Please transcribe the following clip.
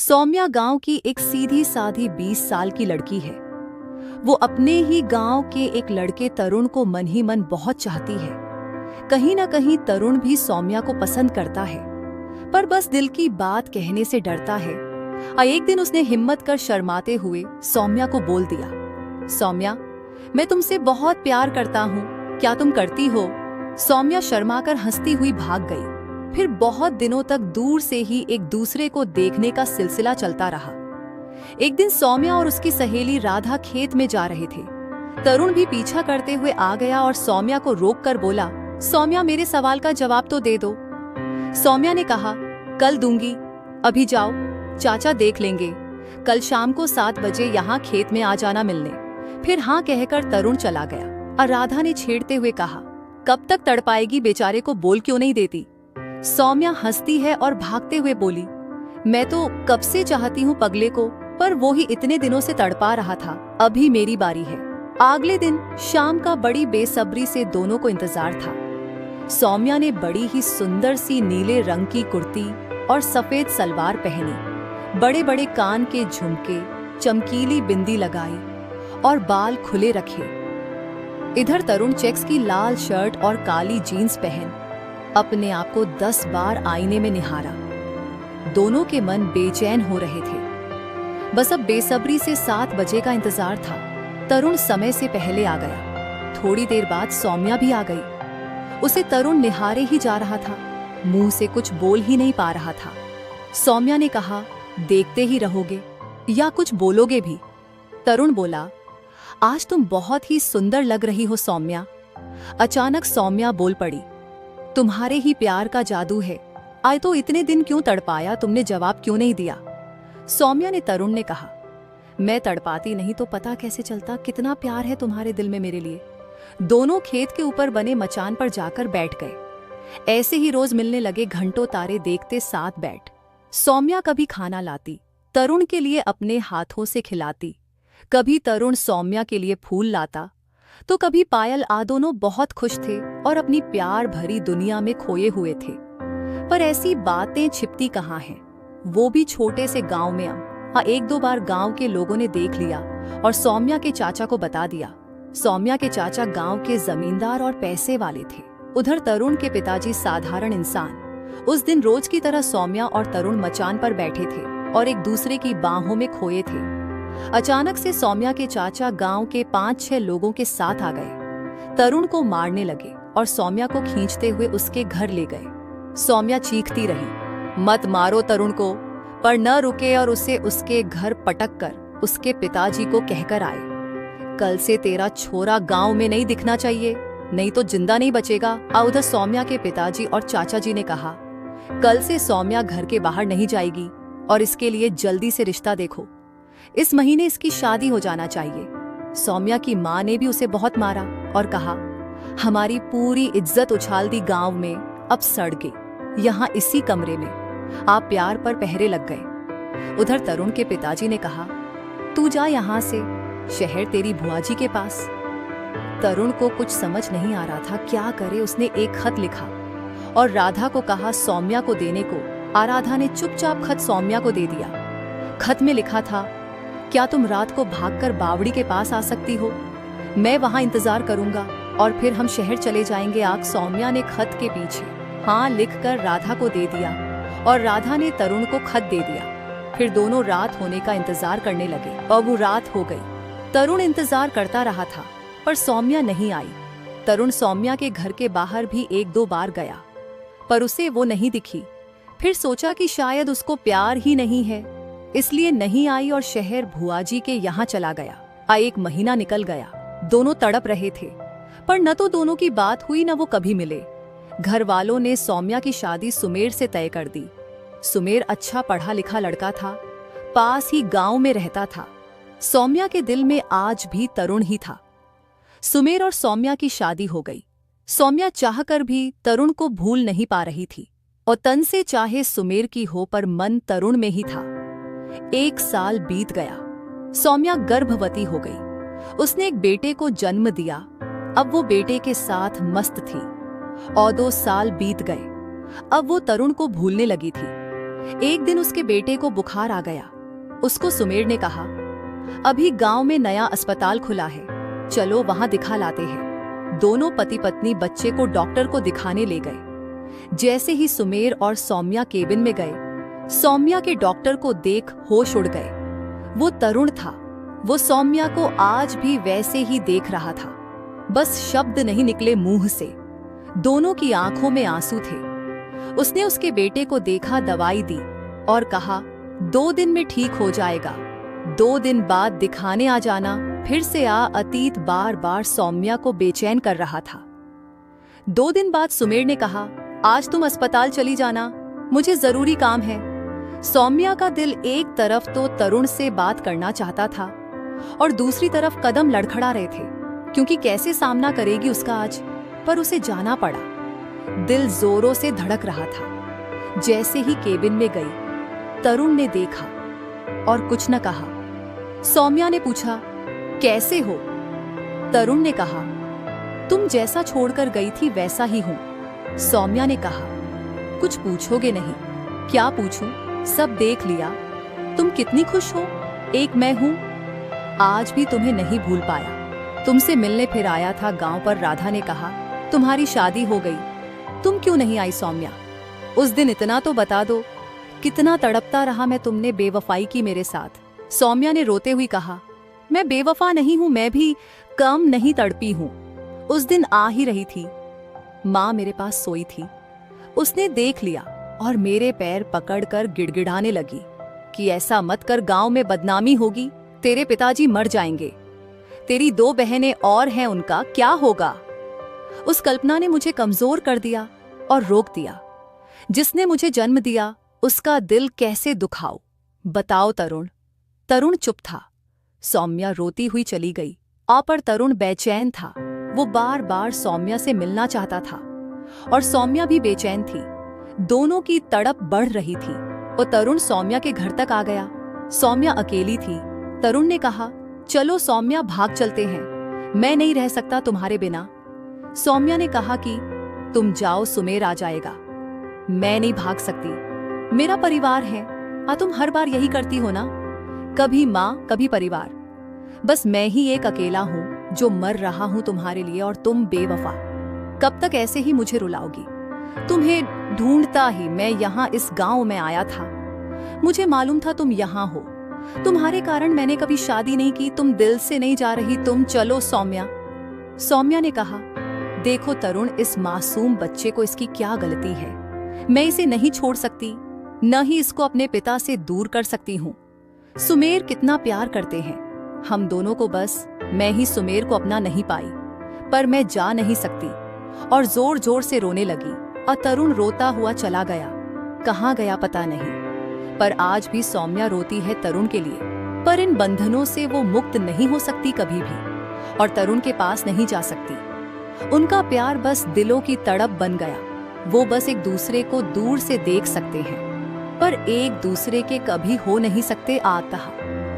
सौम्या गांव की एक सीधी साधी 20 साल की लड़की है। वो अपने ही गांव के एक लड़के तरुण को मन ही मन बहुत चाहती है। कहीं ना कहीं तरुण भी सौम्या को पसंद करता है, पर बस दिल की बात कहने से डरता है। एक दिन उसने हिम्मत कर शर्माते हुए सौम्या को बोल दिया, सौम्या, मैं तुमसे बहुत प्यार करता हूँ, क्या तुम करती हो? सौम्या शर्माकर हंसती हुई भाग गई। फिर बहुत दिनों तक दूर से ही एक दूसरे को देखने का सिलसिला चलता रहा। एक दिन सौम्या और उसकी सहेली राधा खेत में जा रहे थे। तरुण भी पीछा करते हुए आ गया और सौम्या को रोककर बोला, सौम्या, मेरे सवाल का जवाब तो दे दो। सौम्या ने कहा, कल दूंगी, अभी जाओ, चाचा देख लेंगे। कल शाम को 7 बजे यहाँ खेत में आ जाना मिलने। फिर हाँ कहकर तरुण चला गया और राधा ने छेड़ते हुए कहा, कब तक तड़पाएगी, बेचारे को बोल क्यों नहीं देती? सौम्या हंसती है और भागते हुए बोली, मैं तो कब से चाहती हूँ पगले को, पर वो ही इतने दिनों से तड़पा रहा था, अभी मेरी बारी है। अगले दिन शाम का बड़ी बेसब्री से दोनों को इंतजार था। सौम्या ने बड़ी ही सुंदर सी नीले रंग की कुर्ती और सफेद सलवार पहनी, बड़े बड़े कान के झुमके, चमकीली बिंदी लगाई और बाल खुले रखे। इधर तरुण चेक्स की लाल शर्ट और काली जीन्स पहन अपने आप को 10 बार आईने में निहारा। दोनों के मन बेचैन हो रहे थे। बस अब बेसब्री से 7 बजे का इंतजार था। तरुण समय से पहले आ गया। थोड़ी देर बाद सौम्या भी आ गई। उसे तरुण निहारे ही जा रहा था, मुंह से कुछ बोल ही नहीं पा रहा था। सौम्या ने कहा, देखते ही रहोगे या कुछ बोलोगे भी? तरुण बोला, आज तुम बहुत ही सुंदर लग रही हो सौम्या। अचानक सौम्या बोल पड़ी, तुम्हारे ही प्यार का जादू है। आए तो इतने दिन क्यों तड़पाया, तुमने जवाब क्यों नहीं दिया? सौम्या ने तरुण ने कहा, मैं तड़पाती नहीं तो पता कैसे चलता कितना प्यार है तुम्हारे दिल में मेरे लिए। दोनों खेत के ऊपर बने मचान पर जाकर बैठ गए। ऐसे ही रोज मिलने लगे, घंटों तारे देखते साथ बैठ। सौम्या कभी खाना लाती, तरुण के लिए अपने हाथों से खिलाती। कभी तरुण सौम्या के लिए फूल लाता तो कभी पायल। दोनों बहुत खुश थे और अपनी प्यार भरी दुनिया में खोए हुए थे। पर ऐसी बातें छिपती कहाँ हैं? वो भी छोटे से गांव में। एक दो बार गांव के लोगों ने देख लिया और सौम्या के चाचा को बता दिया। सौम्या के चाचा गांव के जमींदार और पैसे वाले थे। उधर तरुण के पिताजी साधारण इंसान। उस दिन रोज की तरह सौम्या और तरुण मचान पर बैठे थे और एक दूसरे की बाहों में खोए थे। अचानक से सौम्या के चाचा गांव के 5-6 लोगों के साथ आ गए। तरुण को मारने लगे और सौम्या को खींचते हुए उसके घर ले गए। सौम्या चीखती रही, मत मारो तरुण को, पर न रुके और उसे उसके घर पटक कर उसके पिताजी को कहकर आए, कल से तेरा छोरा गांव में नहीं दिखना चाहिए, नहीं तो जिंदा नहीं बचेगा। उधर सौम्या के पिताजी और चाचा जी ने कहा, कल से सौम्या घर के बाहर नहीं जाएगी और इसके लिए जल्दी से रिश्ता देखो। इस महीने इसकी शादी हो जाना चाहिए। सौम्या की माँ ने भी उसे बहुत मारा और कहा, हमारी पूरी इज्जत उछाल दी गांव में, अब सड़ गई यहाँ इसी कमरे में। आप प्यार पर पहरे लग गए। उधर तरुण के पिताजी ने कहा, तू जा यहाँ से, शहर तेरी बुआ जी के पास। तरुण को कुछ समझ नहीं आ रहा था क्या करे। उसने एक खत लिखा और राधा को कहा सौम्या को देने को। राधा ने चुपचाप खत सौम्या को दे दिया। खत में लिखा था, क्या तुम रात को भागकर बावड़ी के पास आ सकती हो? मैं वहां इंतजार करूंगा और फिर हम शहर चले जाएंगे। सौम्या ने खत के पीछे हाँ लिखकर राधा को दे दिया और राधा ने तरुण को खत दे दिया। फिर दोनों रात होने का इंतजार करने लगे और वो रात हो गई। तरुण इंतजार करता रहा था पर सौम्या नहीं आई। तरुण सौम्या के घर के बाहर भी 1-2 बार गया पर उसे वो नहीं दिखी। फिर सोचा कि शायद उसको प्यार ही नहीं है, इसलिए नहीं आई और शहर भुआ जी के यहाँ चला गया। 1 महीना निकल गया। दोनों तड़प रहे थे पर न तो दोनों की बात हुई न वो कभी मिले। घर वालों ने सौम्या की शादी सुमेर से तय कर दी। सुमेर अच्छा पढ़ा लिखा लड़का था, पास ही गांव में रहता था। सौम्या के दिल में आज भी तरुण ही था। सुमेर और सौम्या की शादी हो गई। सौम्या चाहकर भी तरुण को भूल नहीं पा रही थी और तन से चाहे सुमेर की हो पर मन तरुण में ही था। 1 साल बीत गया। सौम्या गर्भवती हो गई। उसने एक बेटे को जन्म दिया। अब वो बेटे के साथ मस्त थी और 2 साल बीत गए। अब वो तरुण को भूलने लगी थी। एक दिन उसके बेटे को बुखार आ गया। उसको सुमेर ने कहा, अभी गांव में नया अस्पताल खुला है, चलो वहां दिखा लाते हैं। दोनों पति पत्नी बच्चे को डॉक्टर को दिखाने ले गए। जैसे ही सुमेर और सौम्या केबिन में गए, सौम्या के डॉक्टर को देख होश उड़ गए। वो तरुण था। वो सौम्या को आज भी वैसे ही देख रहा था, बस शब्द नहीं निकले मुंह से। दोनों की आंखों में आंसू थे। उसने उसके बेटे को देखा, दवाई दी और कहा, 2 दिन में ठीक हो जाएगा, 2 दिन बाद दिखाने आ जाना, फिर से आ। अतीत बार बार सौम्या को बेचैन कर रहा था। 2 दिन बाद सुमेर ने कहा, आज तुम अस्पताल चली जाना, मुझे जरूरी काम है। सौम्या का दिल एक तरफ तो तरुण से बात करना चाहता था और दूसरी तरफ कदम लड़खड़ा रहे थे, क्योंकि कैसे सामना करेगी उसका आज। पर उसे जाना पड़ा। दिल जोरों से धड़क रहा था। जैसे ही केबिन में गई, तरुण ने देखा और कुछ न कहा। सौम्या ने पूछा, कैसे हो? तरुण ने कहा, तुम जैसा छोड़कर गई थी वैसा ही हूं। सौम्या ने कहा, कुछ पूछोगे नहीं? क्या पूछूं? सब देख लिया। तुम कितनी खुश हो, एक मैं हूं। आज भी तुम्हें नहीं भूल पाया। तुमसे मिलने फिर आया था गांव पर। राधा ने कहा, तुम्हारी शादी हो गई, तुम क्यों नहीं आई सौम्या? उस दिन इतना तो बता दो, कितना तड़पता रहा मैं, तुमने बेवफाई की मेरे साथ। सौम्या ने रोते हुए कहा, मैं बेवफा नहीं हूं, मैं भी कम नहीं तड़पी हूं। उस दिन आ ही रही थी, माँ मेरे पास सोई थी। उसने देख लिया और मेरे पैर पकड़कर गिड़गिड़ाने लगी कि ऐसा मत कर, गांव में बदनामी होगी, तेरे पिताजी मर जाएंगे, तेरी 2 बहनें और हैं, उनका क्या होगा? उस कल्पना ने मुझे कमजोर कर दिया और रोक दिया। जिसने मुझे जन्म दिया उसका दिल कैसे दुखाऊं? बताओ तरुण। तरुण चुप था। सौम्या रोती हुई चली गई। पर तरुण बेचैन था। वो बार बार सौम्या से मिलना चाहता था और सौम्या भी बेचैन थी। दोनों की तड़प बढ़ रही थी। और तरुण सौम्या के घर तक आ गया। सौम्या अकेली थी। तरुण ने कहा, चलो सौम्या, भाग चलते हैं, मैं नहीं रह सकता तुम्हारे बिना। सौम्या ने कहा कि तुम जाओ, सुमेर आ जाएगा। मैं नहीं भाग सकती, मेरा परिवार है। तुम हर बार यही करती हो ना, कभी माँ कभी परिवार। बस मैं ही एक अकेला हूं जो मर रहा हूं तुम्हारे लिए, और तुम बेवफा। कब तक ऐसे ही मुझे रुलाओगी? तुम्हें ढूंढता ही मैं यहाँ इस गांव में आया था। मुझे मालूम था तुम यहाँ हो। तुम्हारे कारण मैंने कभी शादी नहीं की। तुम दिल से नहीं जा रही, तुम चलो सौम्या। सौम्या ने कहा, देखो तरुण, इस मासूम बच्चे को इसकी क्या गलती है? मैं इसे नहीं छोड़ सकती, न ही इसको अपने पिता से दूर कर सकती हूँ। सुमेर कितना प्यार करते हैं हम दोनों को, बस मैं ही सुमेर को अपना नहीं पाई। पर मैं जा नहीं सकती। और जोर जोर से रोने लगी। और तरुण रोता हुआ चला गया। कहाँ गया पता नहीं। पर आज भी सौम्या रोती है तरुण के लिए। पर इन बंधनों से वो मुक्त नहीं हो सकती कभी भी, और तरुण के पास नहीं जा सकती। उनका प्यार बस दिलों की तड़प बन गया। वो बस एक दूसरे को दूर से देख सकते हैं, पर एक दूसरे के कभी हो नहीं सकते। आता